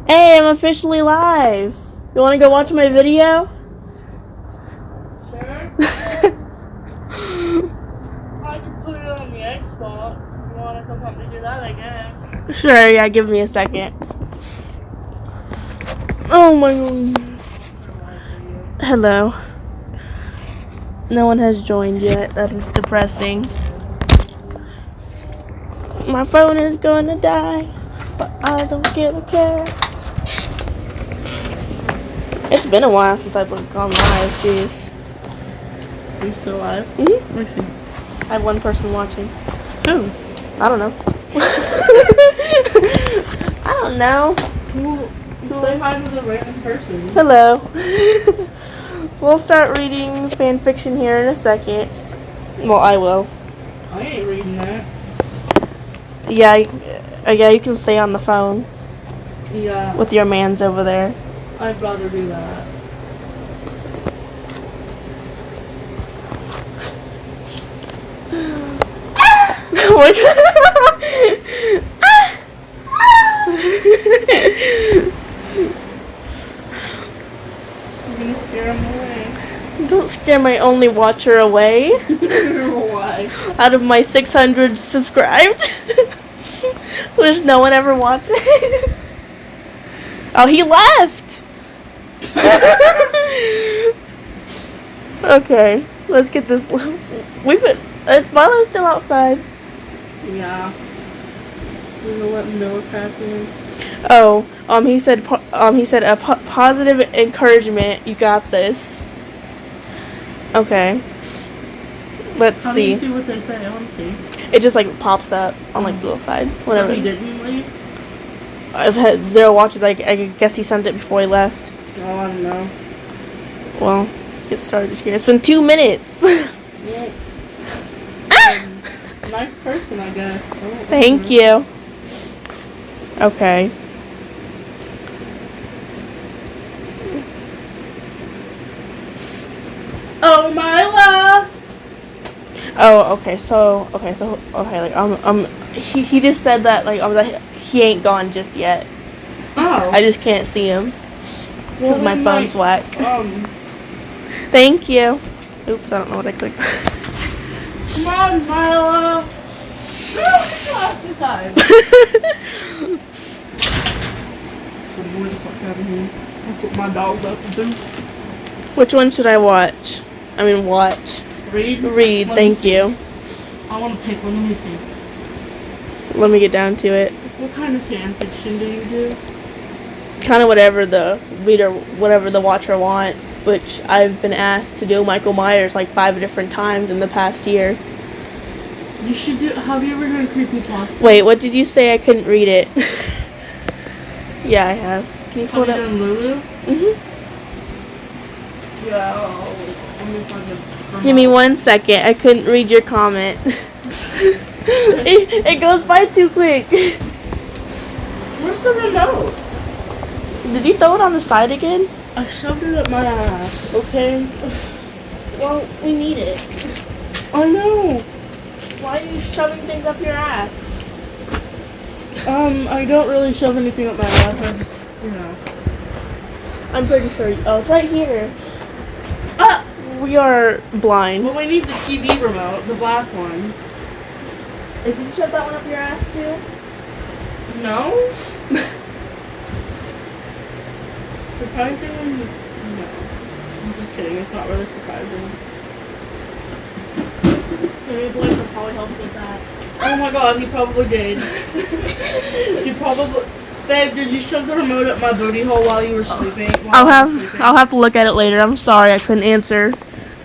Hey, I'm officially live. You want to go watch my video? Sure. I can put it on the Xbox. If you want to come help me do that, I guess. Sure, yeah, give me a second. Oh my god. Hello. No one has joined yet. That is depressing. My phone is going to die, but I don't give a care. It's been a while since I've gone live, jeez. Are you still alive? Mm-hmm. Let me see. I have one person watching. Who? I don't know. I don't know. Say hi to the random person. Hello. We'll start reading fan fiction here in a second. Well, I will. I ain't reading that. Yeah, you can stay on the phone Yeah. with your mans over there. I'd rather do that. Oh my god. I'm gonna scare him away. Don't scare my only watcher away. Why? Out of my 600 subscribed. Which no one ever watches. Oh, he left. Okay, let's get this. Is Milo still outside? Yeah. We're gonna let him know we're cracking. Oh, he said a positive encouragement. You got this. Okay. Let's How see. do you see what they say? I want to see. It just like pops up on like the little side. Whatever. So he didn't leave? I've had 0 watches. I guess he sent it before he left. Oh, I don't know. Well, get started here. It's been 2 minutes. Well, nice person, I guess. Thank you. Okay. Oh, Mila! Oh, okay. He just said that like he ain't gone just yet. Oh. I just can't see him. Well, My phone's whack. Thank you. Oops, I don't know what I clicked. Come on, Mila! No, it's not the time. Get the fuck out of here. That's what my dog's up to do. Which one should I watch? I mean, watch. Read? Read, thank you. I want to pick one. Let me see. Let me get down to it. What kind of fan fiction do you do? Kind of whatever the reader, whatever the watcher wants, which I've been asked to do Michael Myers like 5 different times in the past year. You should do. Have you ever done creepypasta? Wait, what did you say? I couldn't read it. Yeah, I have. Can you pull Have it you up? done Lulu? Mhm. Yeah. Let me find the. Give me 1 second. I couldn't read your comment. it goes by too quick. Where's the remote? Did you throw it on the side again? I shoved it up my ass. Okay. Well, we need it. I know. Why are you shoving things up your ass? I don't really shove anything up my ass. I just, I'm pretty sure. Oh, it's right here. Ah! We are blind. Well, we need the TV remote, the black one. Did you shove that one up your ass too? No. Surprisingly, no. I'm just kidding. It's not really surprising. Maybe boyfriend probably helped with that. Oh my god, he probably did. He probably. Babe, did you shove the remote up my booty hole while you were sleeping? I'll have to look at it later. I'm sorry I couldn't answer.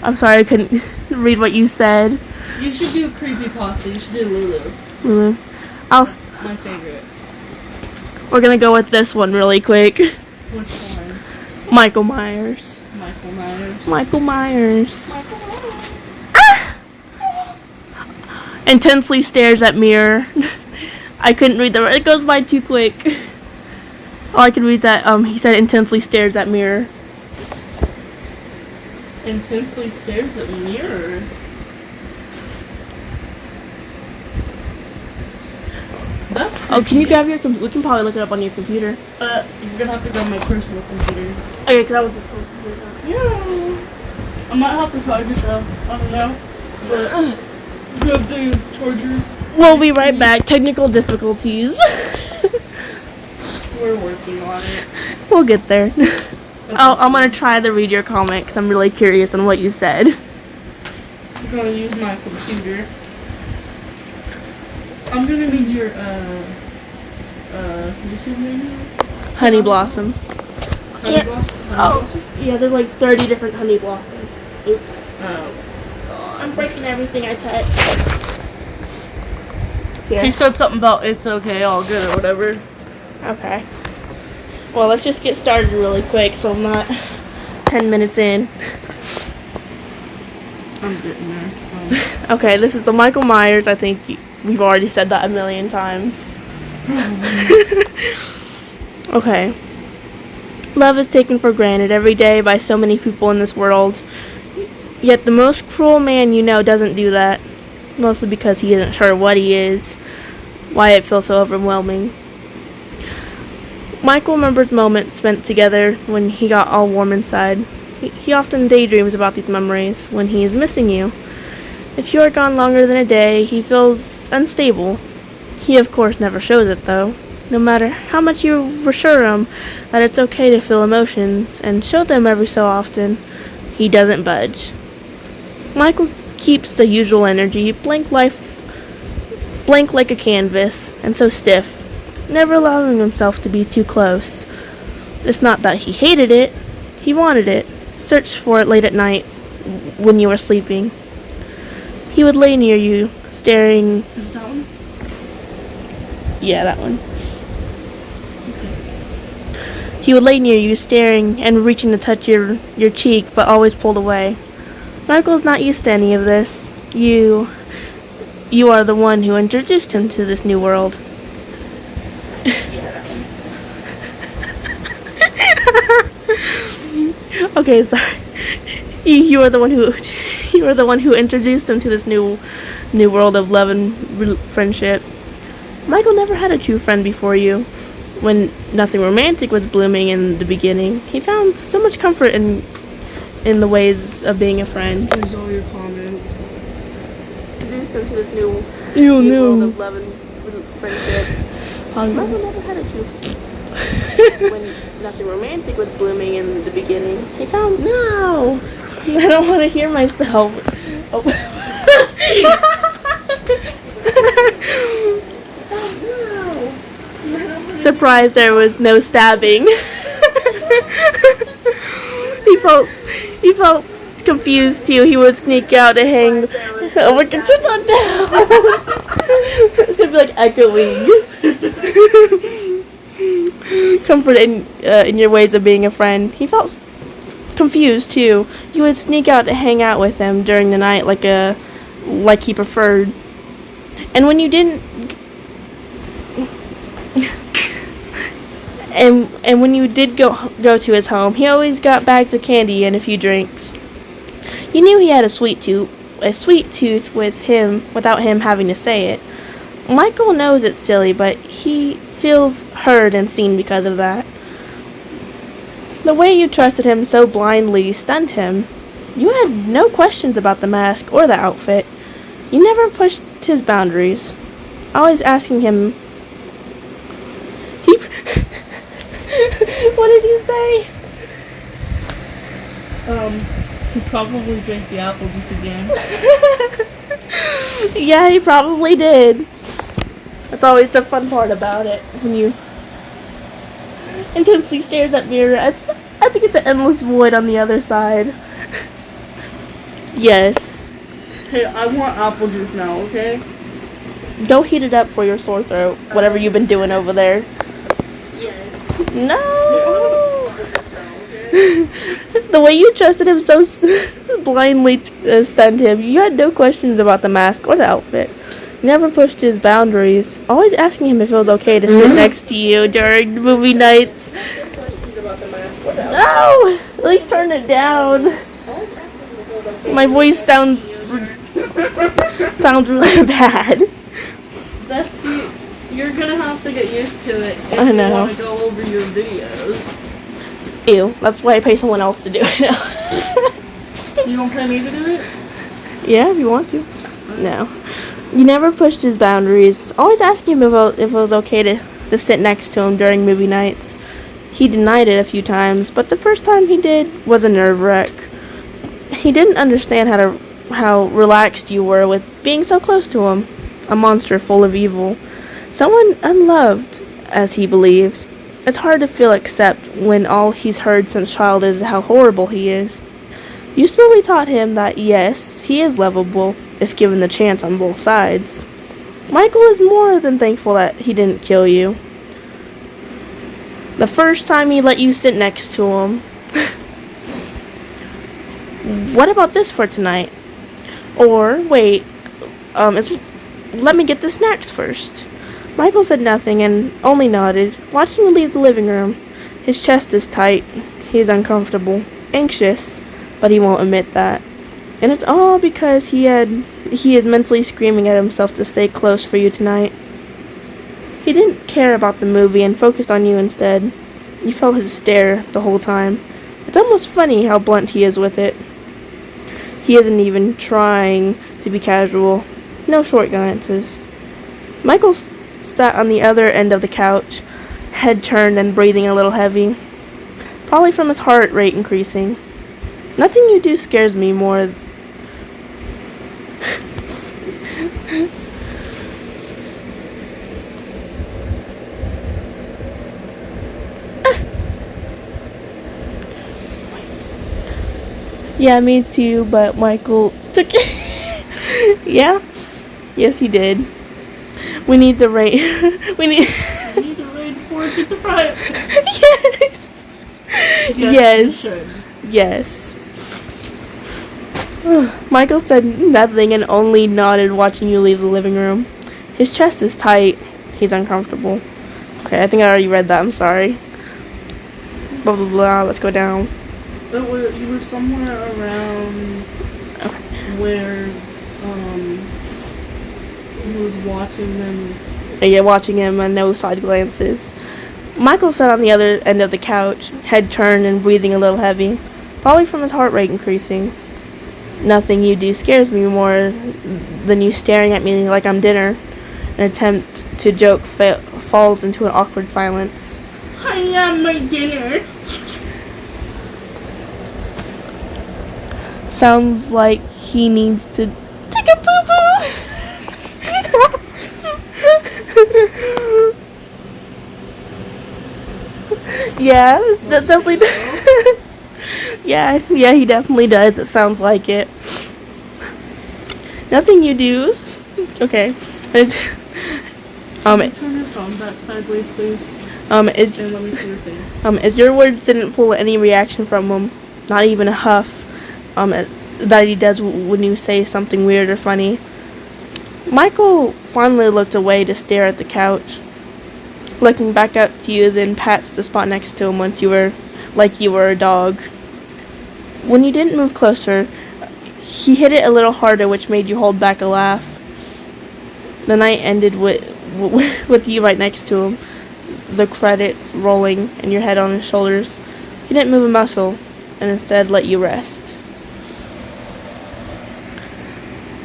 I'm sorry I couldn't read what you said. You should do creepypasta. You should do Lulu. Lulu. That's my favorite. We're gonna go with this one really quick. Which one? Michael Myers. Michael Myers. Michael Myers. Michael Myers. Intensely stares at mirror. I couldn't read the. It goes by too quick. All I can read is that he said intensely stares at mirror. Intensely stares at mirror. That's Oh, can you grab your computer? We can probably look it up on your computer. You're gonna have to go on my personal computer. Okay, because I was just going to do that. Yeah. I might have to charge it though. I don't know. But grab the charger. We'll be right back. Technical difficulties. We're working on it. We'll get there. I'm going to try to read your comment because I'm really curious on what you said. I'm gonna use my computer. I'm gonna need your YouTube name? Honey Blossom. Honey Blossom? Honey Blossom? Yeah, there's like 30 different honey blossoms. Oops. Oh, God. I'm breaking everything I touch. He Here. said something about it's okay, all good, or whatever. Okay. Well, let's just get started really quick so I'm not 10 minutes in. I'm getting there. Okay, this is the Michael Myers. I think we've already said that a million times. Okay. Love is taken for granted every day by so many people in this world. Yet the most cruel man you know doesn't do that. Mostly because he isn't sure what he is. Why it feels so overwhelming. Michael remembers moments spent together when he got all warm inside. He often daydreams about these memories when he is missing you. If you are gone longer than a day, he feels unstable. He of course never shows it though. No matter how much you reassure him that it's okay to feel emotions and show them every so often, he doesn't budge. Michael keeps the usual energy, blank like a canvas, and so stiff, never allowing himself to be too close. It's not that he hated it, he wanted it, searched for it late at night when you were sleeping. He would lay near you, staring. Is that one? Yeah, that one. He would lay near you, staring and reaching to touch your cheek, but always pulled away. Michael's not used to any of this. You are the one who introduced him to this new world. Okay, sorry. You are the one who introduced him to this new world of love and friendship. Michael never had a true friend before you. When nothing romantic was blooming in the beginning, he found so much comfort in the ways of being a friend. There's all your comments. Introduced him to this new world of love and friendship. Michael never had a true friend. When nothing romantic was blooming in the beginning, he found no. I don't want to hear myself. Oh. Surprised there was no stabbing. He felt confused too. He would sneak out to hang. Oh my God, turn that down. It's gonna be like echoing. Comfort in your ways of being a friend. He felt confused too. You would sneak out to hang out with him during the night like he preferred. And when you didn't and when you did go to his home, he always got bags of candy and a few drinks. You knew he had a sweet tooth with him without him having to say it. Michael knows it's silly, but he feels heard and seen because of that. The way you trusted him so blindly stunned him. You had no questions about the mask or the outfit. You never pushed his boundaries, always asking him. What did you say? He probably drank the apple juice again. Yeah, he probably did. That's always the fun part about it. When you intensely stares at mirror, I think it's an endless void on the other side. Yes. Hey, I want apple juice now, okay? Go heat it up for your sore throat. Whatever you've been doing over there. Yes. No. The way you trusted him so blindly stunned him. You had no questions about the mask or the outfit. You never pushed his boundaries, always asking him if it was okay to sit next to you during movie nights. No! At least turn it down. My voice sounds really bad. You You're gonna have to get used to it if I know. you want to go over your videos. Ew, that's why I pay someone else to do it now. You don't pay me to do it? Yeah, if you want to. No. You never pushed his boundaries, always asking him if it was okay to sit next to him during movie nights. He denied it a few times, but the first time he did was a nerve wreck. He didn't understand how relaxed you were with being so close to him, a monster full of evil, someone unloved, as he believed. It's hard to feel accept when all he's heard since childhood is how horrible he is. You slowly taught him that yes, he is lovable, if given the chance on both sides. Michael is more than thankful that he didn't kill you. The first time he let you sit next to him. What about this for tonight? Or, wait, let me get the snacks first. Michael said nothing and only nodded, watching you leave the living room. His chest is tight. He is uncomfortable, anxious, but he won't admit that. And it's all because he is mentally screaming at himself to stay close for you tonight. He didn't care about the movie and focused on you instead. You felt his stare the whole time. It's almost funny how blunt he is with it. He isn't even trying to be casual. No short glances. Michael sat on the other end of the couch, head turned and breathing a little heavy, probably from his heart rate increasing. Nothing you do scares me more. Yeah, me too, but Michael took it. Yeah? Yes, he did. We need the rain. We need the rain for it to fry. Yes. Yes. You should. Yes. Michael said nothing and only nodded, watching you leave the living room. His chest is tight. He's uncomfortable. Okay, I think I already read that. I'm sorry. Blah, blah, blah. Let's go down. You were somewhere around where he was watching them. Yeah, watching him and no side glances. Michael sat on the other end of the couch, head turned and breathing a little heavy, probably from his heart rate increasing. Nothing you do scares me more than you staring at me like I'm dinner. An attempt to joke falls into an awkward silence. I am my dinner. Sounds like he needs to take a poo-poo. Yeah, that definitely does. Yeah, he definitely does. It sounds like it. Nothing you do. Okay. Can you turn your phone back sideways, please? And let me see your face. As your words didn't pull any reaction from him, not even a huff, that he does when you say something weird or funny. Michael finally looked away to stare at the couch, looking back up to you, then pats the spot next to him once you were like you were a dog. When you didn't move closer, he hit it a little harder, which made you hold back a laugh. The night ended with you right next to him, the credits rolling and your head on his shoulders. He didn't move a muscle, and instead let you rest.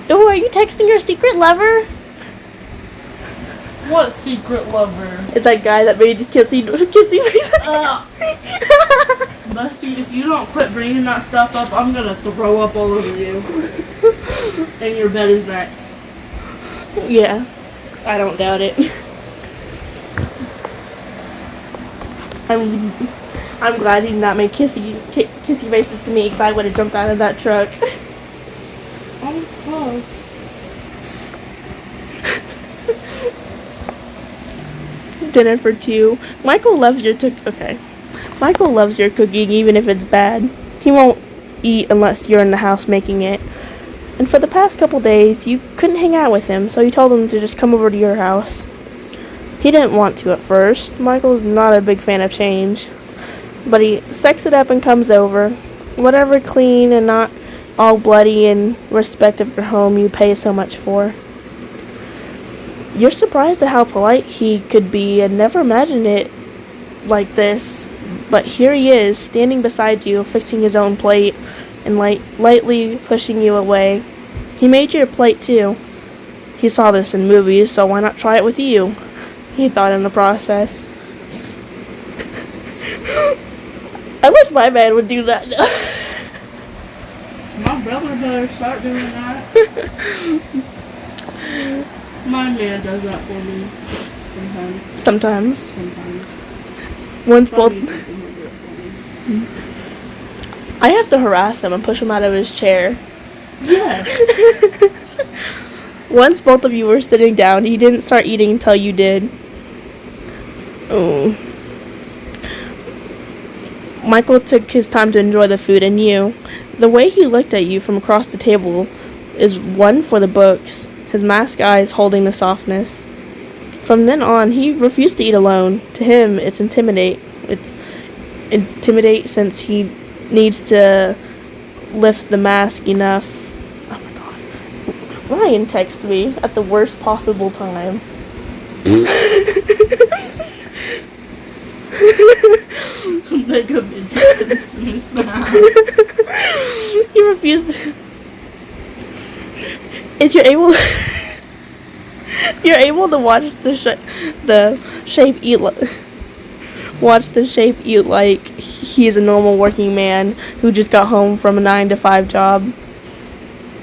Oh, are you texting your secret lover? What secret lover? It's that guy that made the kissy face. Busty, if you don't quit bringing that stuff up, I'm gonna throw up all over you. And your bed is next. Yeah, I don't doubt it. I'm glad he did not make kissy faces to me, because I would have jumped out of that truck. Almost close. Dinner for two. Michael loves your Michael loves your cooking, even if it's bad. He won't eat unless you're in the house making it. And for the past couple days, you couldn't hang out with him, so you told him to just come over to your house. He didn't want to at first. Michael's not a big fan of change. But he sucks it up and comes over. Whatever clean and not all bloody in respect of your home you pay so much for. You're surprised at how polite he could be and never imagined it like this. But here he is, standing beside you, fixing his own plate and lightly pushing you away. He made your plate too. He saw this in movies, so why not try it with you? He thought in the process. I wish my man would do that. My brother better start doing that. My man does that for me. Sometimes. Sometimes. Once both... I have to harass him and push him out of his chair. Yes. Once both of you were sitting down, he didn't start eating until you did. Oh. Michael took his time to enjoy the food, and the way he looked at you from across the table is one for the books, his mask eyes holding the softness. From then on, he refused to eat alone. To him, it's intimidate since he needs to lift the mask enough. Oh my god. Ryan texted me at the worst possible time. Make a big difference in this now. He refused to... You're able to watch the shape eat like he's a normal working man who just got home from a 9-to-5 job.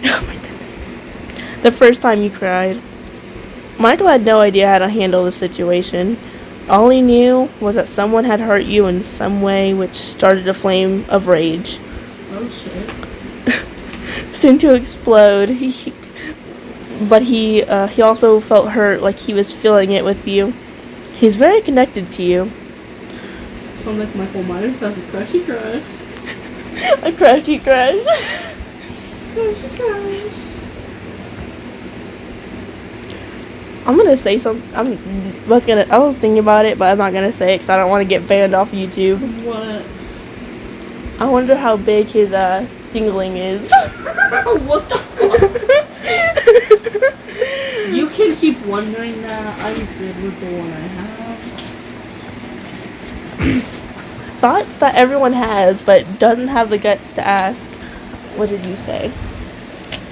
Oh my goodness. The first time you cried. Michael had no idea how to handle the situation. All he knew was that someone had hurt you in some way, which started a flame of rage. Oh shit. Soon to explode. But he also felt hurt, like he was feeling it with you. He's very connected to you. Sounds like Michael Myers has a crushy crush. A crushy crush. Crushy crush. I'm gonna say something. I was thinking about it, but I'm not gonna say it because I don't want to get banned off YouTube. What? I wonder how big his dingling is. What the fuck? You can keep wondering that. I'm good with the one I have. Thoughts that everyone has, but doesn't have the guts to ask. What did you say?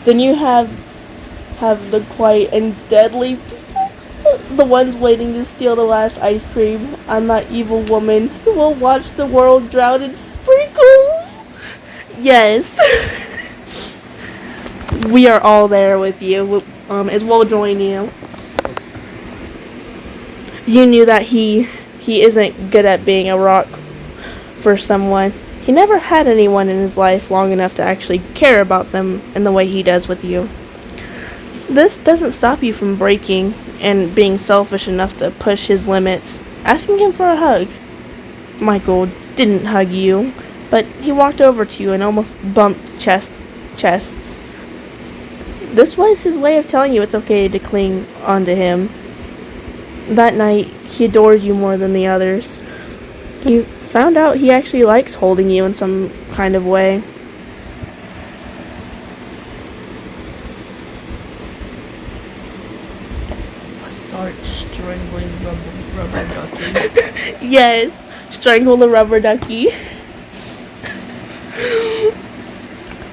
Then you have the quiet and deadly people, the ones waiting to steal the last ice cream. I'm that evil woman who will watch the world drown in sprinkles. Yes. We are all there with you, as well join you. You knew that he isn't good at being a rock for someone. He never had anyone in his life long enough to actually care about them in the way he does with you. This doesn't stop you from breaking and being selfish enough to push his limits. Asking him for a hug. Michael didn't hug you, but he walked over to you and almost bumped chests. This was his way of telling you it's okay to cling onto him. That night, he adores you more than the others. You found out he actually likes holding you in some kind of way. Start strangling rubber ducky. Yes, strangle the rubber ducky.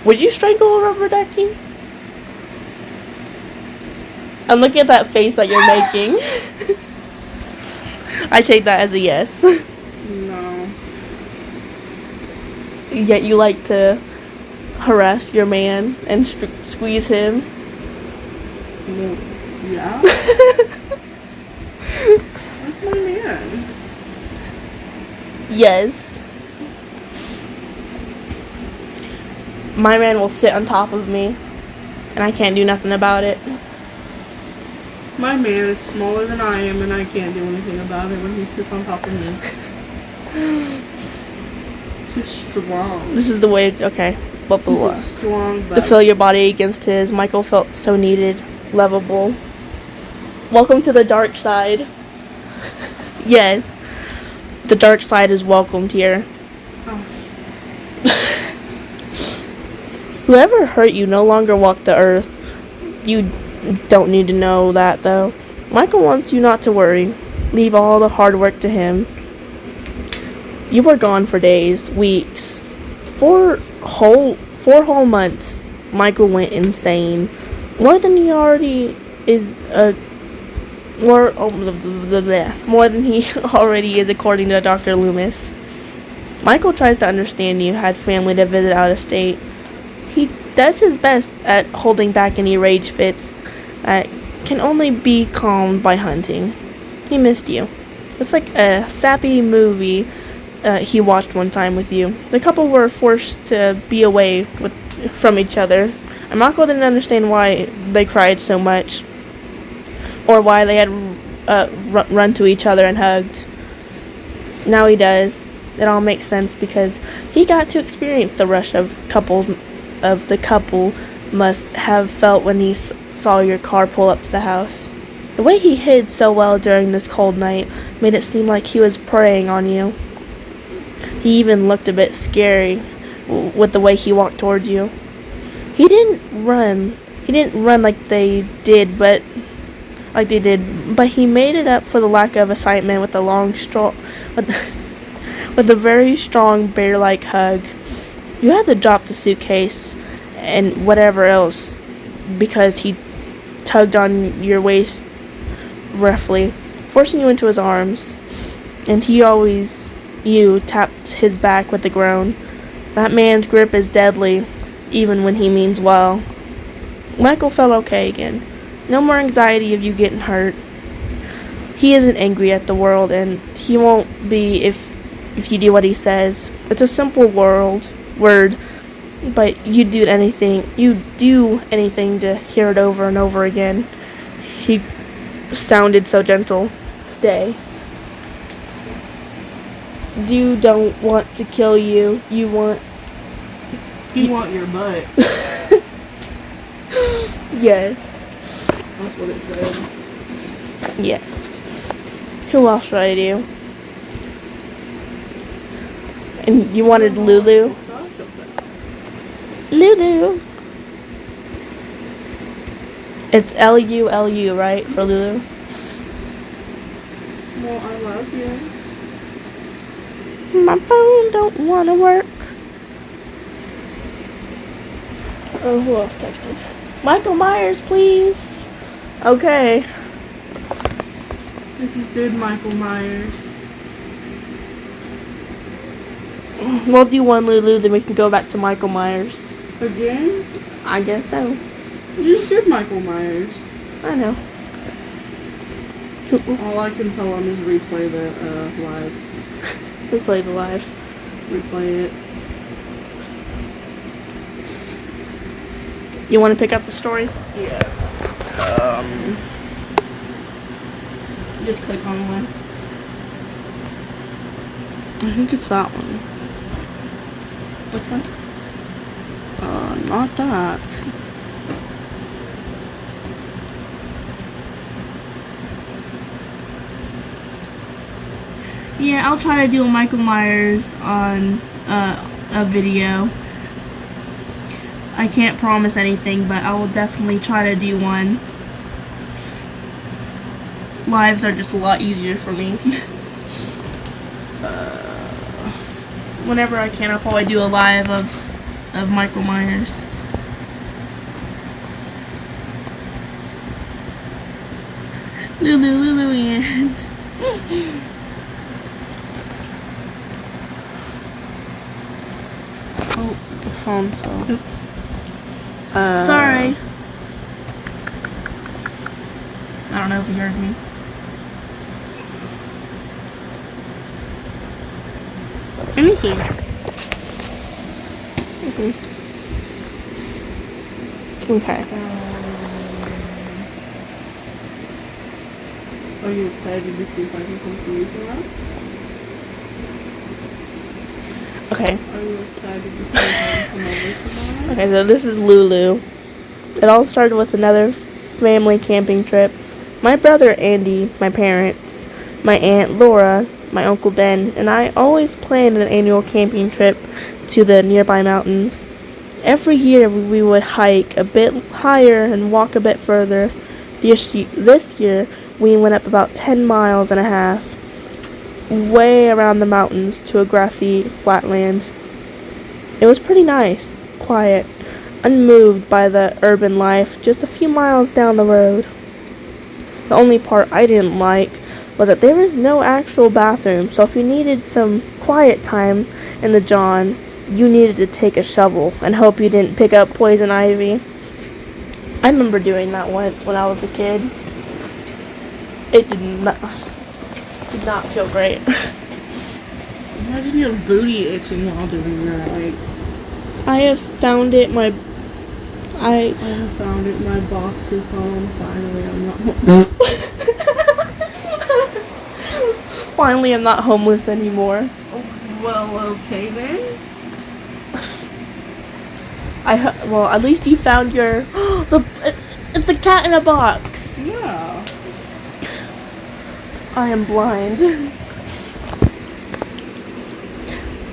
Would you strangle a rubber ducky? I'm looking at that face that you're making. I take that as a yes. No. Yet you like to harass your man and squeeze him. Well, yeah. That's my man. Yes. My man will sit on top of me, and I can't do nothing about it. My man is smaller than I am, and I can't do anything about it when he sits on top of me. He's strong. This is the way, okay. Blah, blah, He's blah. a strong To feel your body against his, Michael felt so needed, lovable. Welcome to the dark side. Yes. The dark side is welcomed here. Oh. Whoever hurt you no longer walked the earth. You don't need to know that, though. Michael wants you not to worry. Leave all the hard work to him. You were gone for days, weeks, 4 whole months. Michael went insane. More than he already is more than he already is, according to Dr. Loomis. Michael tries to understand you had family to visit out of state. He does his best at holding back any rage fits that can only be calmed by hunting. He missed you. It's like a sappy movie he watched one time with you. The couple were forced to be away from each other, and Michael didn't understand why they cried so much, or why they had run to each other and hugged. Now he does. It all makes sense because he got to experience the rush of the couple must have felt when he saw your car pull up to the house. The way he hid so well during this cold night made it seem like he was preying on you. He even looked a bit scary with the way he walked towards you. He didn't run like they did, but he made it up for the lack of excitement with with a very strong bear-like hug. You had to drop the suitcase and whatever else because he tugged on your waist roughly, forcing you into his arms, and you tapped his back with a groan. That man's grip is deadly, even when he means well. Michael felt okay again. No more anxiety of you getting hurt. He isn't angry at the world, and he won't be if you do what he says. It's a simple word, but you do anything to hear it over and over again. He sounded so gentle. Stay. You don't want to kill you. You want your butt. Yes. That's what it said. Yes. Who else should I do? And you wanted Lulu? Lulu. It's Lulu, right? For Lulu? Well, I love you. My phone don't want to work. Oh, who else texted? Michael Myers, please. Okay. I just did Michael Myers. We'll do one Lulu, then we can go back to Michael Myers. Again? I guess so. You did Michael Myers. I know. All I can tell him is replay the live. Replay the live. Replay it. You want to pick up the story? Yeah. Just click on one. I think it's that one. Which one? Not that. Yeah, I'll try to do a Michael Myers on a video. I can't promise anything, but I will definitely try to do one. Lives are just a lot easier for me. Whenever I can, I'll probably do a live of Michael Myers. Lulu, and... Oh, the phone fell. Oops. Sorry. I don't know if you heard me. Anything. Okay. Are you excited to see if I can come see you tomorrow? Okay. Are you excited to see if I can come over tomorrow? Okay, so this is Lulu. It all started with another family camping trip. My brother Andy, my parents, my aunt Laura, my uncle Ben, and I always planned an annual camping trip to the nearby mountains. Every year we would hike a bit higher and walk a bit further. This year We went up about 10.5 miles, way around the mountains to a grassy flatland. It was pretty nice, quiet, unmoved by the urban life just a few miles down the road. The only part I didn't like was that there was no actual bathroom, so if you needed some quiet time in the John, you needed to take a shovel and hope you didn't pick up poison ivy. I remember doing that once when I was a kid. It did not feel great. Imagine your booty itching while doing that. Like, I have found it. I have found it. My box is home. Finally, I'm not home. Finally, I'm not homeless anymore. Well, okay then. Well, at least you found your. It's a cat in a box. Yeah. I am blind.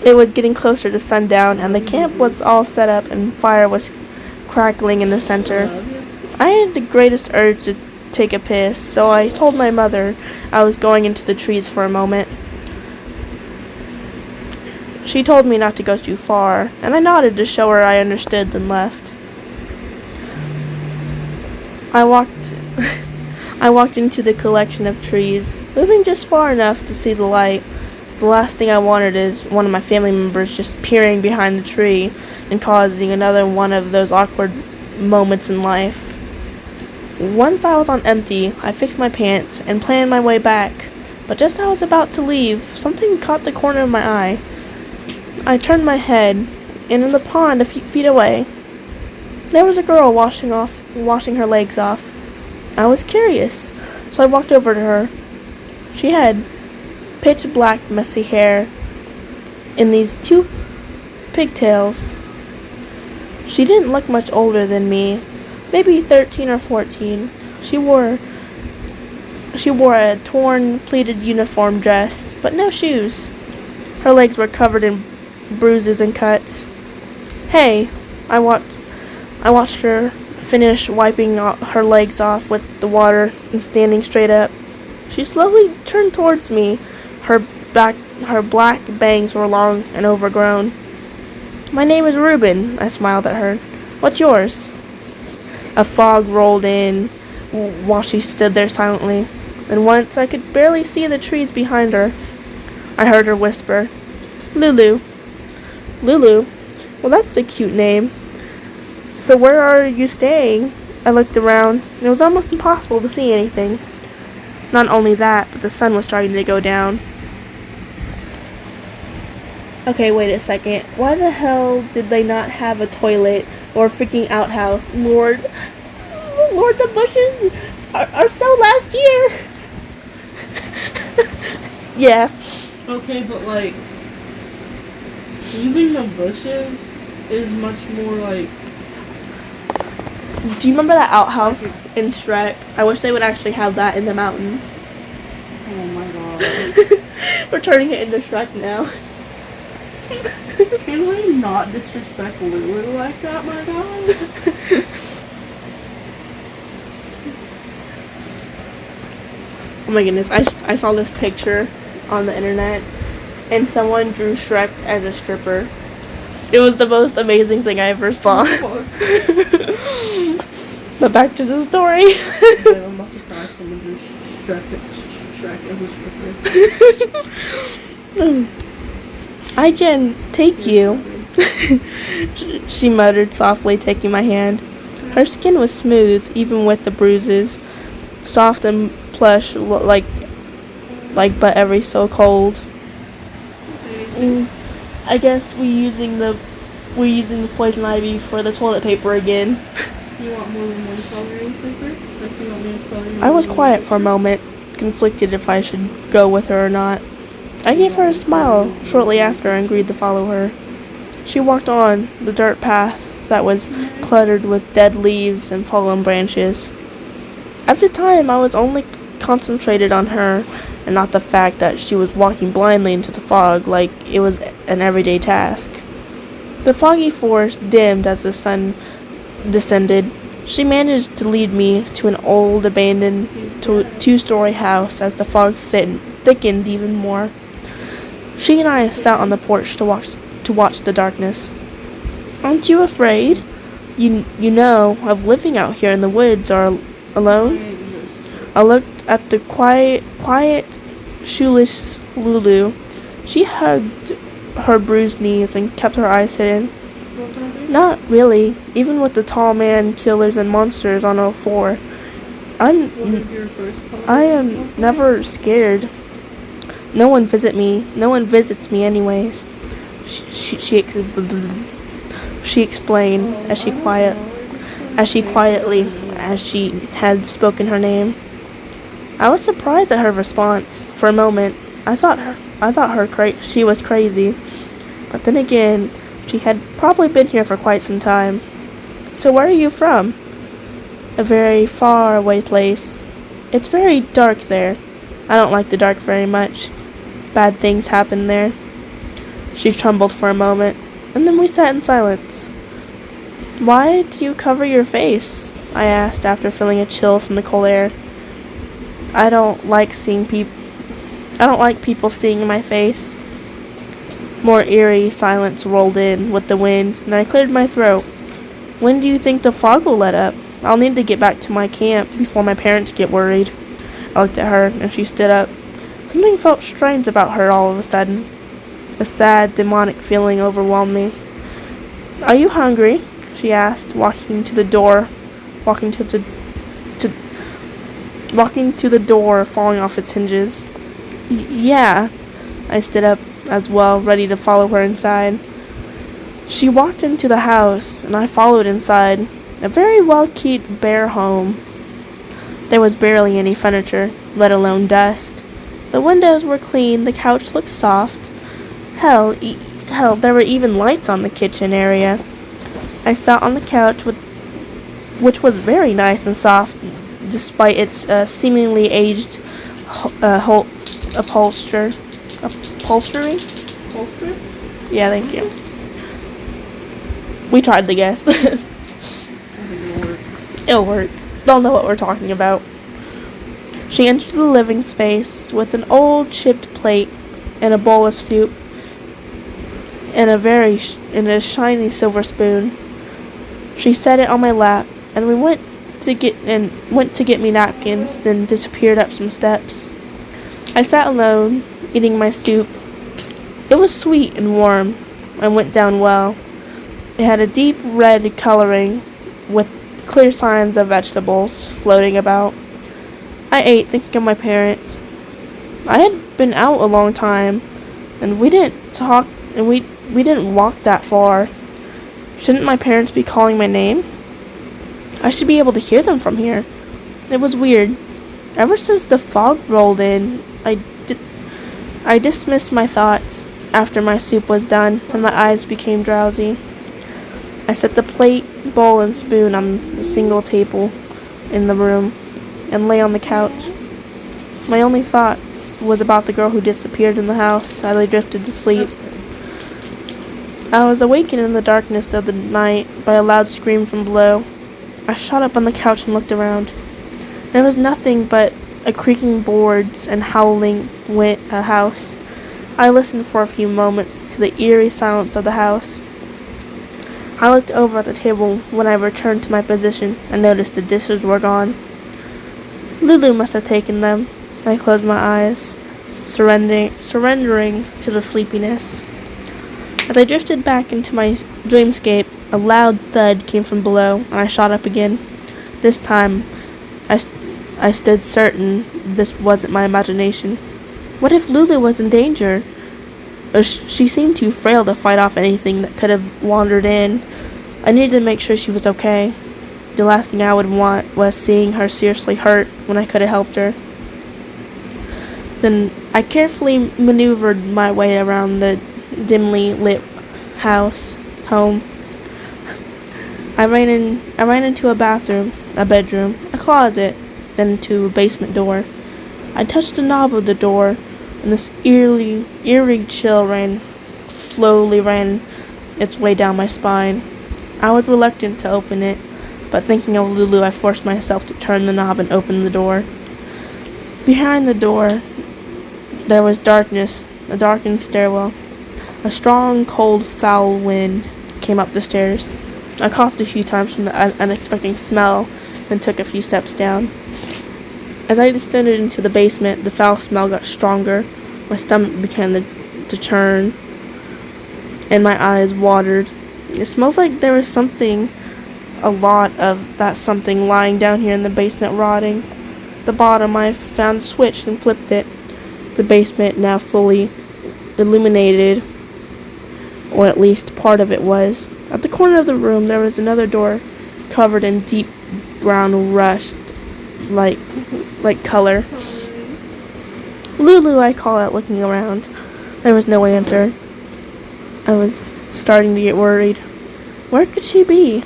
It was getting closer to sundown, and the camp was all set up, and fire was crackling in the center. I had the greatest urge to take a piss, so I told my mother I was going into the trees for a moment. She told me not to go too far, and I nodded to show her I understood, then left. I walked into the collection of trees, moving just far enough to see the light. The last thing I wanted is one of my family members just peering behind the tree and causing another one of those awkward moments in life. Once I was on empty, I fixed my pants and planned my way back, but just as I was about to leave, something caught the corner of my eye. I turned my head, and in the pond a few feet away, there was a girl washing her legs off. I was curious, so I walked over to her. She had pitch black messy hair and these 2 pigtails. She didn't look much older than me, maybe 13 or 14. She wore a torn pleated uniform dress, but no shoes. Her legs were covered in bruises and cuts. Hey, I watched her finish wiping her legs off with the water and standing straight up. She slowly turned towards me. Her black bangs were long and overgrown. My name is Reuben, I smiled at her. What's yours? A fog rolled in while she stood there silently, and once I could barely see the trees behind her. I heard her whisper, Lulu. Lulu? Well, that's a cute name. So where are you staying? I looked around. It was almost impossible to see anything. Not only that, but the sun was starting to go down. Okay, wait a second. Why the hell did they not have a toilet or a freaking outhouse? Lord, the bushes are so last year. Yeah. Okay, but like, using the bushes is much more like... Do you remember that outhouse in Shrek? I wish they would actually have that in the mountains. Oh my god. We're turning it into Shrek now. Can we not disrespect Lulu like that, my god? Oh my goodness, I saw this picture on the internet, and someone drew Shrek as a stripper. It was the most amazing thing I ever saw. But back to the story. I'm about to cry. Someone drew Shrek as a stripper. I can take you, she muttered softly, taking my hand. Her skin was smooth, even with the bruises, soft and plush, like but ever so cold. I guess we're using the poison ivy for the toilet paper again. You want more than one coloring paper? Like, you want me to color I was quiet for a moment, conflicted if I should go with her or not. I gave her a smile shortly after and agreed to follow her. She walked on the dirt path that was cluttered with dead leaves and fallen branches. At the time, I was only concentrated on her and not the fact that she was walking blindly into the fog like it was an everyday task. The foggy forest dimmed as the sun descended, She managed to lead me to an old, abandoned two-story house as the fog thickened even more. She and I sat on the porch to watch the darkness. "Aren't you afraid? You know of living out here in the woods or alone?" I looked at the quiet, shoeless Lulu. She hugged her bruised knees and kept her eyes hidden. "Not really, even with the tall man killers and monsters on all four. I am never scared. No one visits me anyways," she explained as she had spoken her name. I was surprised at her response. For a moment, I thought she was crazy, but then again, she had probably been here for quite some time. "So where are you from?" "A very far away place. It's very dark there. I don't like the dark very much. Bad things happen there." She trembled for a moment, and then we sat in silence. "Why do you cover your face?" I asked after feeling a chill from the cold air. I don't like people seeing my face." More eerie silence rolled in with the wind, and I cleared my throat. "When do you think the fog will let up? I'll need to get back to my camp before my parents get worried." I looked at her, and she stood up. Something felt strange about her all of a sudden. A sad, demonic feeling overwhelmed me. "Are you hungry?" she asked, walking to the door, falling off its hinges. Yeah. I stood up as well, ready to follow her inside. She walked into the house, and I followed inside. A very well-kept bare home. There was barely any furniture, let alone dust. The windows were clean, the couch looked soft. Hell, there were even lights on the kitchen area. I sat on the couch, which was very nice and soft, despite its seemingly aged upholstery? Upholstery? Yeah, thank you. We tried to guess. I think it'll work. It'll work. They'll know what we're talking about. She entered the living space with an old chipped plate and a bowl of soup and a shiny silver spoon. She set it on my lap, and we went to get me napkins, then disappeared up some steps. I sat alone, eating my soup. It was sweet and warm, and went down well. It had a deep red coloring, with clear signs of vegetables floating about. I ate, thinking of my parents. I had been out a long time, and we didn't walk that far. Shouldn't my parents be calling my name? I should be able to hear them from here. It was weird. Ever since the fog rolled in, I dismissed my thoughts after my soup was done and my eyes became drowsy. I set the plate, bowl, and spoon on the single table in the room and lay on the couch. My only thoughts was about the girl who disappeared in the house as I drifted to sleep. I was awakened in the darkness of the night by a loud scream from below. I shot up on the couch and looked around. There was nothing but a creaking boards and howling house. I listened for a few moments to the eerie silence of the house. I looked over at the table when I returned to my position and noticed the dishes were gone. Lulu must have taken them. I closed my eyes, surrendering to the sleepiness. As I drifted back into my dreamscape, a loud thud came from below, and I shot up again. This time, I stood certain this wasn't my imagination. What if Lulu was in danger? She seemed too frail to fight off anything that could have wandered in. I needed to make sure she was okay. The last thing I would want was seeing her seriously hurt when I could have helped her. Then I carefully maneuvered my way around the dimly lit home. I ran into a bathroom, a bedroom, a closet, then to a basement door. I touched the knob of the door, and this eerie chill slowly ran its way down my spine. I was reluctant to open it, but thinking of Lulu, I forced myself to turn the knob and open the door. Behind the door, there was darkness, a darkened stairwell. A strong, cold, foul wind came up the stairs. I coughed a few times from the unexpected smell and took a few steps down. As I descended into the basement, the foul smell got stronger. My stomach began to churn, and my eyes watered. It smells like there was a lot of that something lying down here in the basement rotting. The bottom, I found a switch and flipped it. The basement, now fully illuminated, or at least part of it was. At the corner of the room, there was another door covered in deep brown rust, like color. Lulu, I called out, looking around. There was no answer. I was starting to get worried. Where could she be?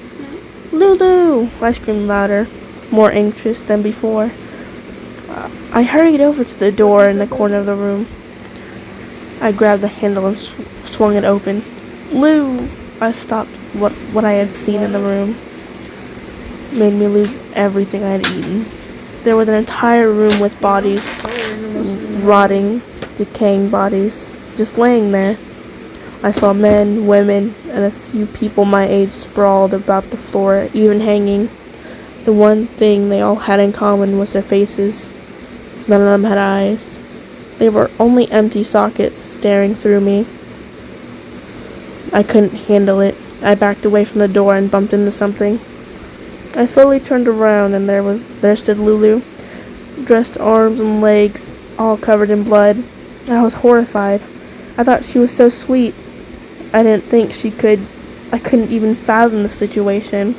Lulu! I screamed louder, more anxious than before. I hurried over to the door in the corner of the room. I grabbed the handle and swung it open. Lou! I stopped. What I had seen in the room made me lose everything I had eaten. There was an entire room with bodies, rotting, decaying bodies, just laying there. I saw men, women, and a few people my age sprawled about the floor, even hanging. The one thing they all had in common was their faces. None of them had eyes. They were only empty sockets staring through me. I couldn't handle it. I backed away from the door and bumped into something. I slowly turned around, and there stood Lulu, dressed arms and legs, all covered in blood. I was horrified. I thought she was so sweet. I couldn't even fathom the situation.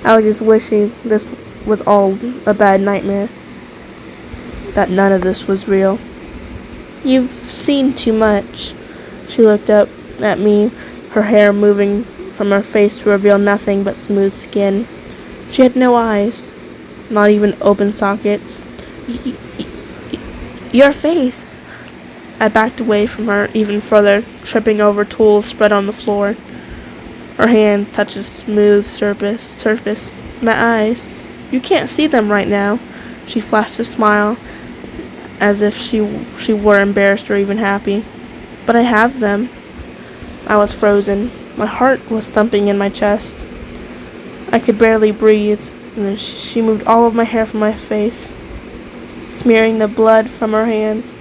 I was just wishing this was all a bad nightmare, that none of this was real. You've seen too much. She looked up at me, her hair moving from her face to reveal nothing but smooth skin. She had no eyes, not even open sockets. Your face! I backed away from her even further, tripping over tools spread on the floor. Her hands touched a smooth surface. My eyes. You can't see them right now. She flashed a smile, as if she were embarrassed or even happy. But I have them. I was frozen. My heart was thumping in my chest. I could barely breathe, and then she moved all of my hair from my face, smearing the blood from her hands.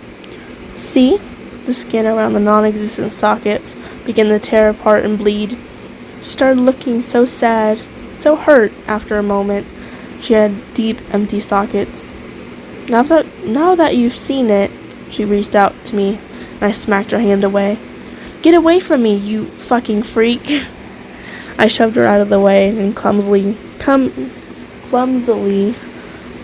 See? The skin around the non-existent sockets began to tear apart and bleed. She started looking so sad, so hurt after a moment. She had deep, empty sockets. Now that you've seen it, she reached out to me, and I smacked her hand away. Get away from me, you fucking freak. I shoved her out of the way and clumsily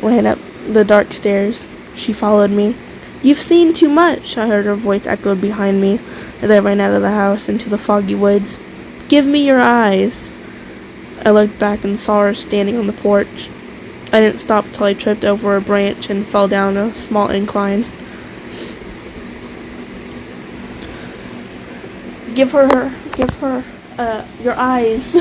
ran up the dark stairs. She followed me. You've seen too much, I heard her voice echoed behind me as I ran out of the house into the foggy woods. Give me your eyes. I looked back and saw her standing on the porch. I didn't stop till I tripped over a branch and fell down a small incline. Give her your eyes.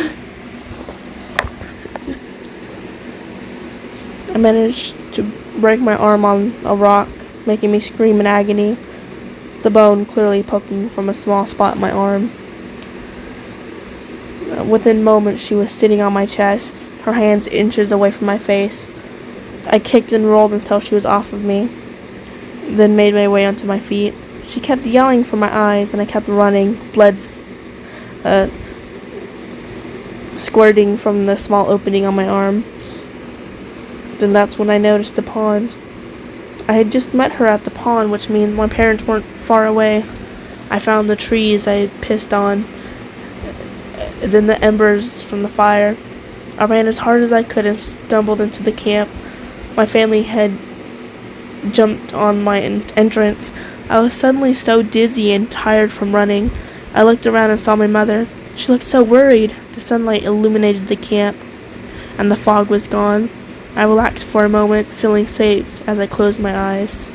I managed to break my arm on a rock, making me scream in agony, the bone clearly poking from a small spot in my arm. Within moments, she was sitting on my chest, her hands inches away from my face. I kicked and rolled until she was off of me, then made my way onto my feet. She kept yelling for my eyes, and I kept running, blood squirting from the small opening on my arm. Then that's when I noticed the pond. I had just met her at the pond, which means my parents weren't far away. I found the trees I had pissed on, then the embers from the fire. I ran as hard as I could and stumbled into the camp. My family had jumped on my entrance. I was suddenly so dizzy and tired from running. I looked around and saw my mother. She looked so worried. The sunlight illuminated the camp, and the fog was gone. I relaxed for a moment, feeling safe as I closed my eyes.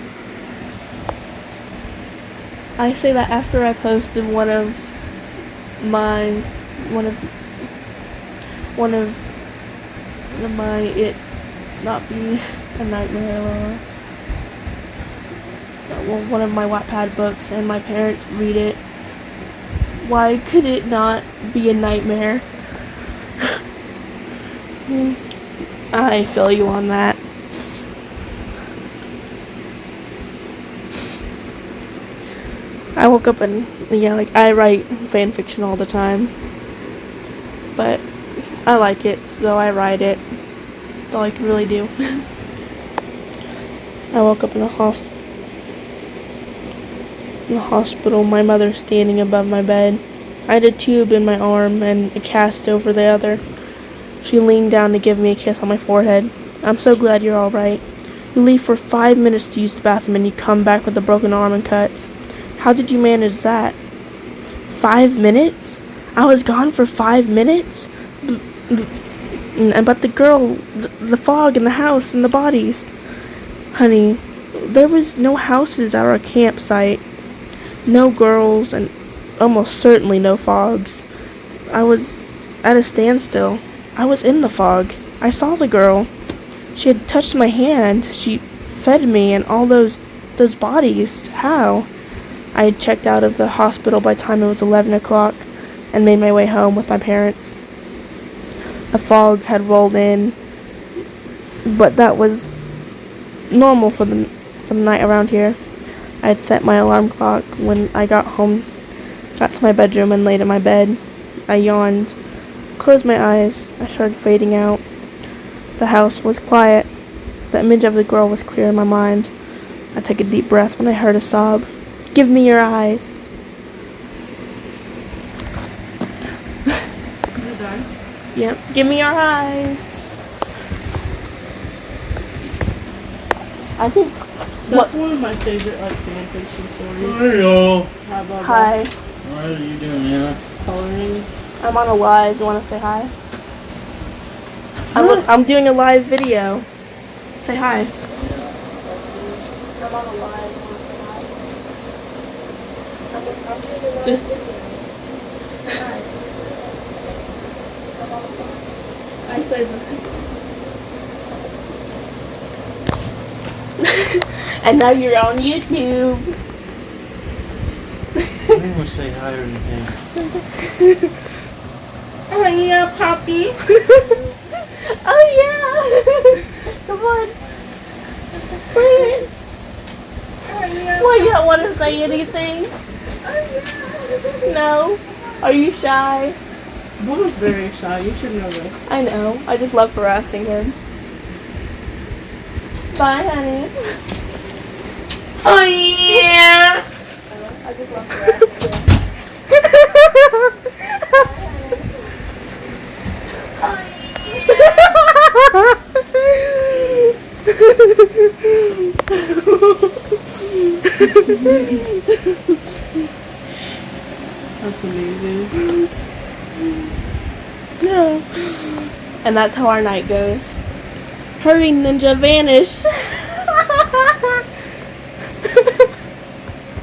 I say that after I posted one of might it not be a nightmare? Well, one of my Wattpad books, and my parents read it. Why could it not be a nightmare? I feel you on that. I woke up and, I write fan fiction all the time. But I like it, so I write it. That's all I can really do. I woke up in a hospital, my mother standing above my bed. I had a tube in my arm and a cast over the other. She leaned down to give me a kiss on my forehead. I'm so glad you're all right. You leave for 5 minutes to use the bathroom and you come back with a broken arm and cuts. How did you manage that? 5 minutes? I was gone for 5 minutes? But the girl, the fog in the house and the bodies. Honey, there was no houses at our campsite. No girls, and almost certainly no fogs. I was at a standstill. I was in the fog. I saw the girl. She had touched my hand. She fed me, and all those bodies. How? I had checked out of the hospital by the time it was 11 o'clock and made my way home with my parents. A fog had rolled in, but that was normal for the night around here. I had set my alarm clock when I got home, got to my bedroom and laid in my bed. I yawned, closed my eyes. I started fading out. The house was quiet. The image of the girl was clear in my mind. I took a deep breath when I heard a sob. Give me your eyes. Is it done? Yep. Give me your eyes. I think that's one of my favorite fan fiction stories. Hello. Hi. What are you doing, Anna? Coloring. I'm on a live. You want to say hi? I'm doing a live video. Say hi. I'm on a live. You want to say hi? I'm doing a live video. Say hi. I said. And now you're on YouTube. I didn't want to say hi or anything. Oh yeah, puppy. Oh yeah. Come on. Wait. Why you don't want to say anything? No. Are you shy? Bubba's very shy. You should know this. I know. I just love harassing him. Bye, honey. Oh yeah. I just love harassing him. That's amazing. No. And that's how our night goes. Hurry, ninja, vanish.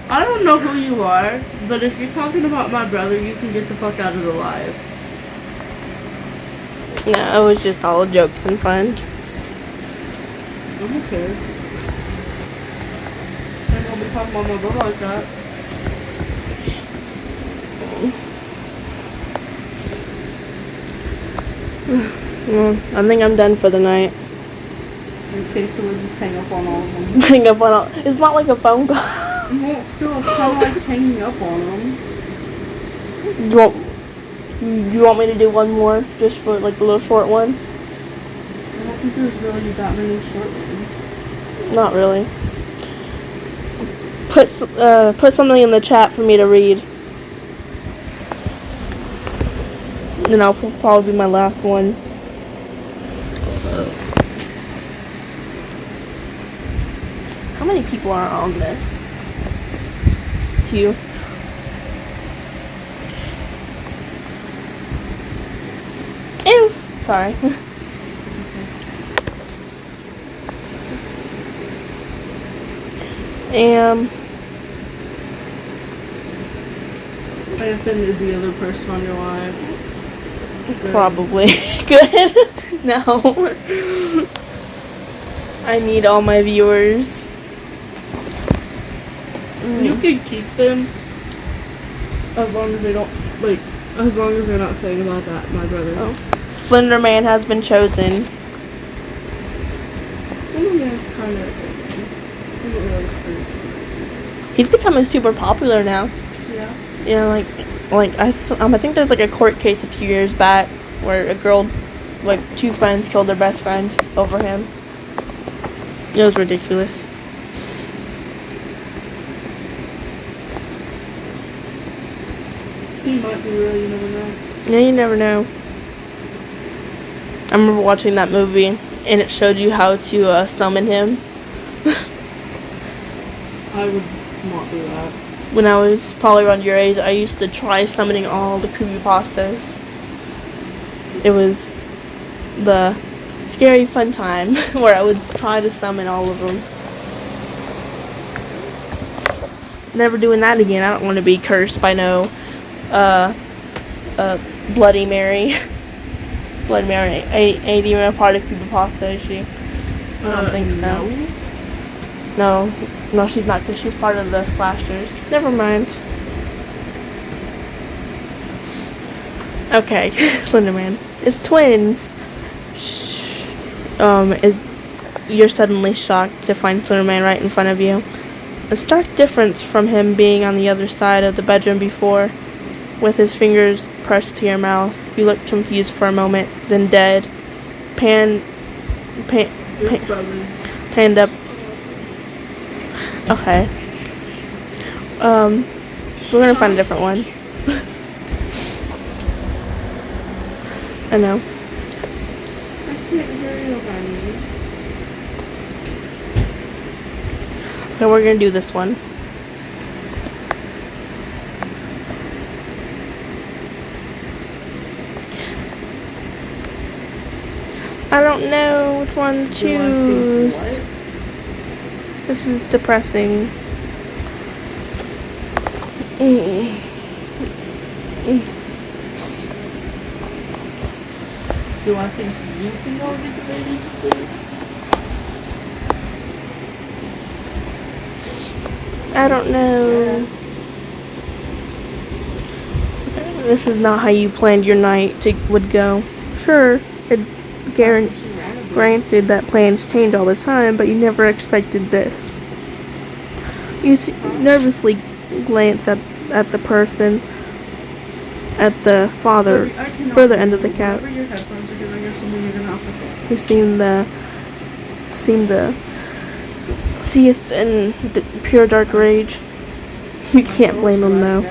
I don't know who you are, but if you're talking about my brother, you can get the fuck out of the live. No, it was just all jokes and fun. I don't care. I'm gonna be talking about my brother like that. Well, I think I'm done for the night. Okay, so we'll just hang up on all of them. Hang up on all. It's not like a phone call. Well, still, it's kind of like hanging up on them. Do you want me to do one more, just for like a little short one? I don't think there's really that many short ones. Not really. Put something in the chat for me to read. And I'll probably be my last one. How many people are on this? 2. Ew. Sorry. I offended the other person on your live. Probably. Good. No. I need all my viewers. You can keep them as long as they don't, like, as long as they're not saying about that, my brother. Oh. Slender Man has been chosen. Slenderman's kind of, He's becoming super popular now. yeah. Yeah, like I think there's like a court case a few years back where a girl, like 2 friends killed their best friend over him. It was ridiculous. He might be real, you never know. Yeah, you never know. I remember watching that movie and it showed you how to summon him. I would not do that. When I was probably around your age, I used to try summoning all the creepypastas. It was the scary fun time where I would try to summon all of them. Never doing that again. I don't want to be cursed by no Bloody Mary. Bloody Mary ain't even a part of creepypasta, is she? I don't think so. No, she's not, because she's part of the slashers. Never mind. Okay, Slenderman. It's twins. You're suddenly shocked to find Slenderman right in front of you. A stark difference from him being on the other side of the bedroom before. With his fingers pressed to your mouth, you look confused for a moment, then dead. Panned up. Okay. We're gonna find a different one. I know. I can't hear you, honey. Okay, we're gonna do this one. I don't know which one to choose. This is depressing. Do I think you can go get the baby to sleep? I don't know. This is not how you planned your night would go. Sure, granted that plans change all the time, but you never expected this. You nervously glance at the person at the further end of the couch, who seemed to seeth in pure dark rage. You can't blame him though.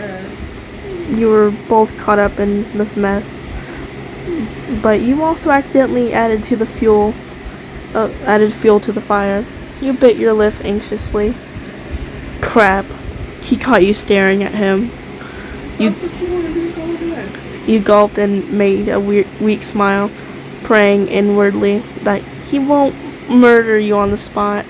You were both caught up in this mess, but you also accidentally added fuel to the fire. You bit your lip anxiously. Crap. He caught you staring at him. You gulped and made a weak smile, praying inwardly that he won't murder you on the spot.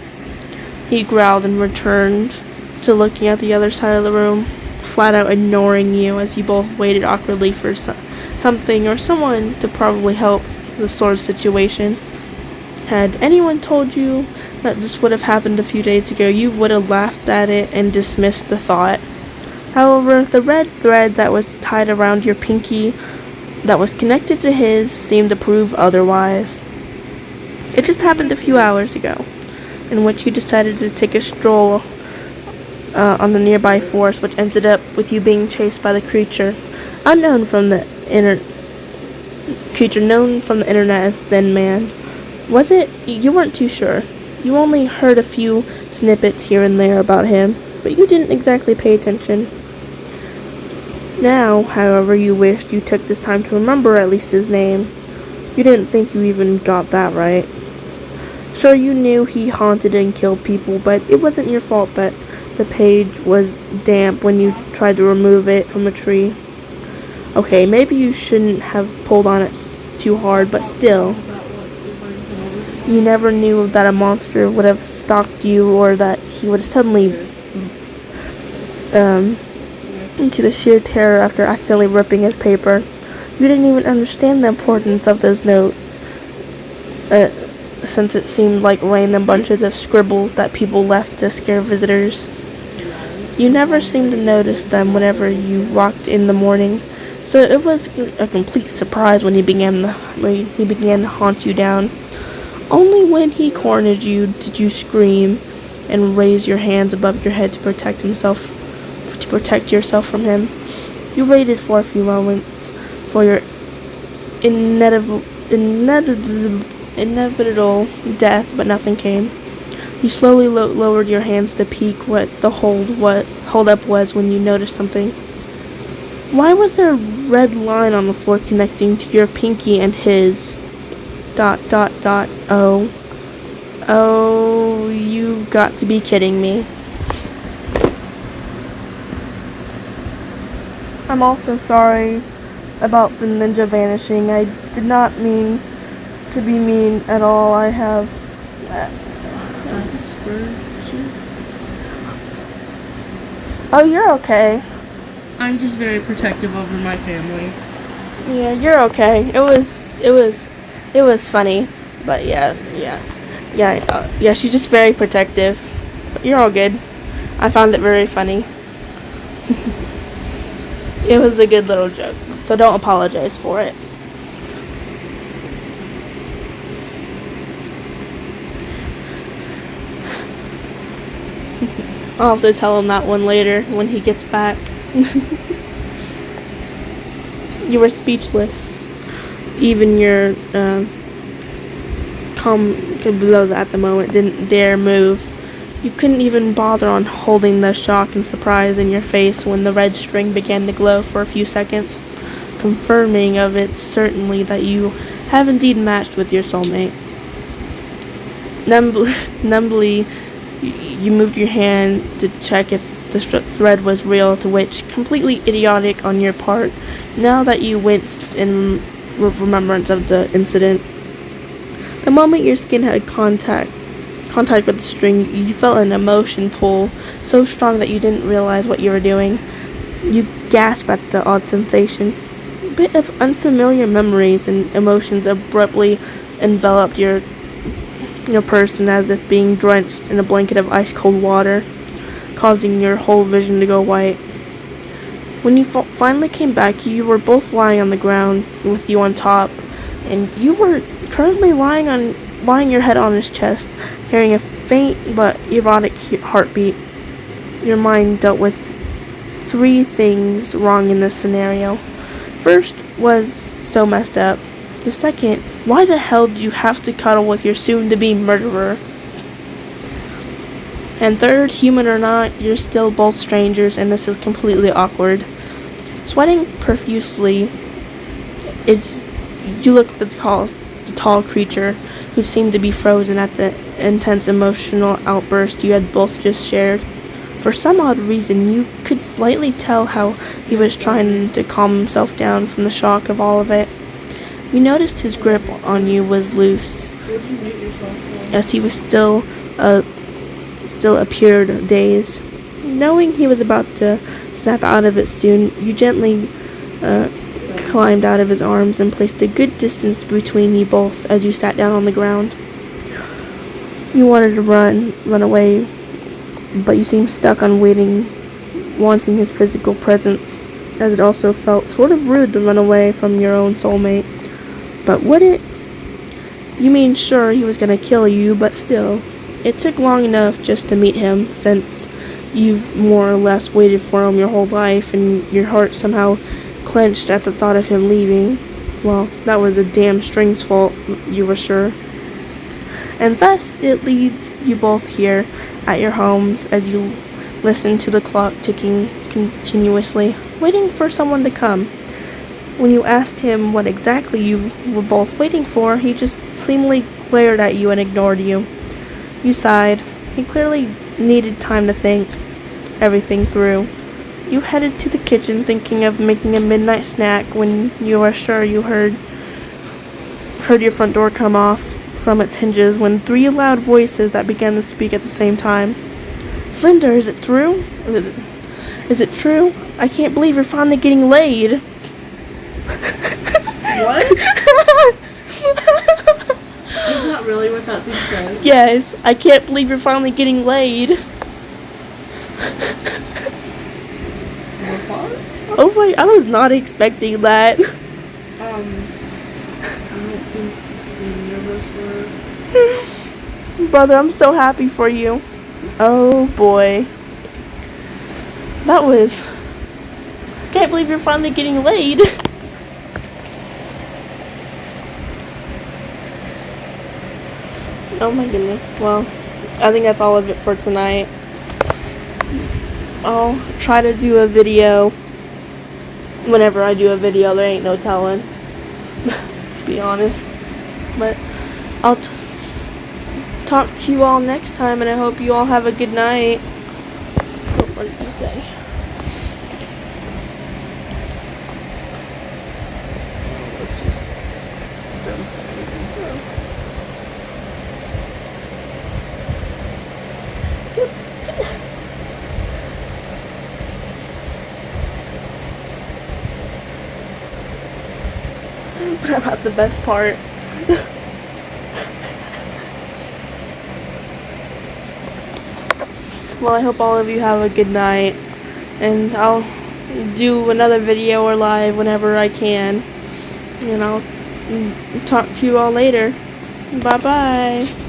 He growled and returned to looking at the other side of the room, flat out ignoring you as you both waited awkwardly for something or someone to probably help the sort of situation. Had anyone told you that this would have happened a few days ago, you would have laughed at it and dismissed the thought. However, the red thread that was tied around your pinky that was connected to his seemed to prove otherwise. It just happened a few hours ago, in which you decided to take a stroll on the nearby forest, which ended up with you being chased by the creature known from the internet as Thin Man. Was it? You weren't too sure. You only heard a few snippets here and there about him, but you didn't exactly pay attention. Now, however, you wished you took this time to remember at least his name. You didn't think you even got that right. Sure, you knew he haunted and killed people, but it wasn't your fault that the page was damp when you tried to remove it from a tree. Okay, maybe you shouldn't have pulled on it too hard, but still. You never knew that a monster would have stalked you, or that he would have suddenly into the sheer terror after accidentally ripping his paper. You didn't even understand the importance of those notes. since it seemed like random bunches of scribbles that people left to scare visitors. You never seemed to notice them whenever you walked in the morning, so it was a complete surprise when he began to hunt you down. Only when he cornered you did you scream and raise your hands above your head to protect yourself from him. You waited for a few moments for your inevitable death, but nothing came. You slowly lowered your hands to peek what the hold up was when you noticed something. Why was there a red line on the floor connecting to your pinky and his? ... Oh, you got to be kidding me. I'm also sorry about the ninja vanishing. I did not mean to be mean at all. I have... Oh, you're okay. I'm just very protective over my family. Yeah, you're okay. It was funny, but yeah, she's just very protective. But you're all good. I found it very funny. It was a good little joke, so don't apologize for it. I'll have to tell him that one later when he gets back. You were speechless. Even your below at the moment didn't dare move. You couldn't even bother on holding the shock and surprise in your face when the red string began to glow for a few seconds, confirming of it certainly that you have indeed matched with your soulmate. Numbly, you moved your hand to check if the thread was real, to which, completely idiotic on your part, now that you winced in remembrance of the incident. The moment your skin had contact with the string, you felt an emotion pull so strong that you didn't realize what you were doing. You gasped at the odd sensation. A bit of unfamiliar memories and emotions abruptly enveloped your person as if being drenched in a blanket of ice-cold water, causing your whole vision to go white. When you finally came back, you were both lying on the ground with you on top, and you were currently lying your head on his chest, hearing a faint but erotic heartbeat. Your mind dealt with 3 things wrong in this scenario. First was so messed up. The second, why the hell do you have to cuddle with your soon-to-be murderer? And third, human or not, you're still both strangers, and this is completely awkward. Sweating profusely, you looked at the tall creature, who seemed to be frozen at the intense emotional outburst you had both just shared. For some odd reason, you could slightly tell how he was trying to calm himself down from the shock of all of it. You noticed his grip on you was loose, as he was still appeared dazed. Knowing he was about to snap out of it soon, you gently climbed out of his arms and placed a good distance between you both as you sat down on the ground. You wanted to run away, but you seemed stuck on wanting his physical presence, as it also felt sort of rude to run away from your own soulmate. But would it? You mean, sure, he was gonna kill you, but still, it took long enough just to meet him, since you've more or less waited for him your whole life, and your heart somehow clenched at the thought of him leaving. Well, that was a damn string's fault, you were sure. And thus it leads you both here at your homes as you listen to the clock ticking continuously, waiting for someone to come. When you asked him what exactly you were both waiting for, he just seemingly glared at you and ignored you. You sighed. He clearly needed time to think everything through. You headed to the kitchen thinking of making a midnight snack when you were sure you heard your front door come off from its hinges when 3 loud voices that began to speak at the same time. Slender, is it true? Is it true? I can't believe you're finally getting laid. What? Is that really what that thing says? Yes, I can't believe you're finally getting laid. What? Oh my, I was not expecting that. I don't think any of us were. Brother, I'm so happy for you. Oh boy. That was... Can't believe you're finally getting laid. Oh my goodness. Well, I think that's all of it for tonight. I'll try to do a video. Whenever I do a video, there ain't no telling. To be honest. But I'll talk to you all next time, and I hope you all have a good night. What did you say? But about the best part. Well, I hope all of you have a good night, and I'll do another video or live whenever I can, and I'll talk to you all later. Bye bye.